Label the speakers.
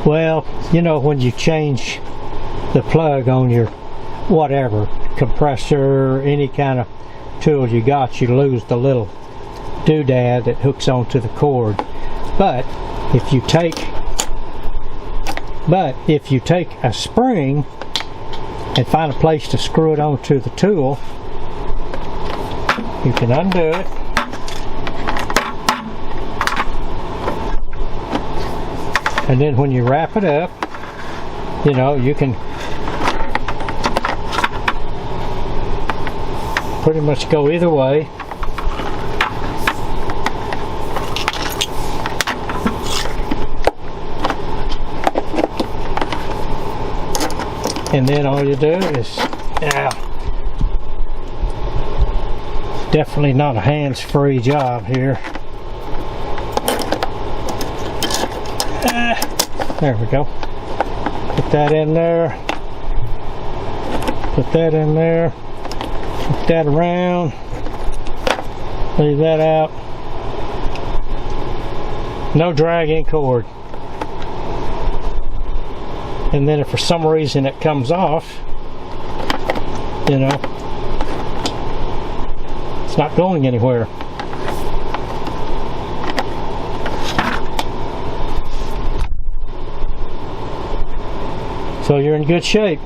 Speaker 1: Well, you know, when you change the plug on your whatever, compressor, any kind of tool you got, you lose the little doodad that hooks onto the cord. But if you take a spring and find a place to screw it onto the tool, you can undo it. And then when you wrap it up, you know, you can pretty much go either way. And then all you do is, definitely not a hands-free job here. There we go. Put that in there. Put that in there. Put that around. Leave that out. No dragging cord. And then if for some reason it comes off, you know, it's not going anywhere. So you're in good shape.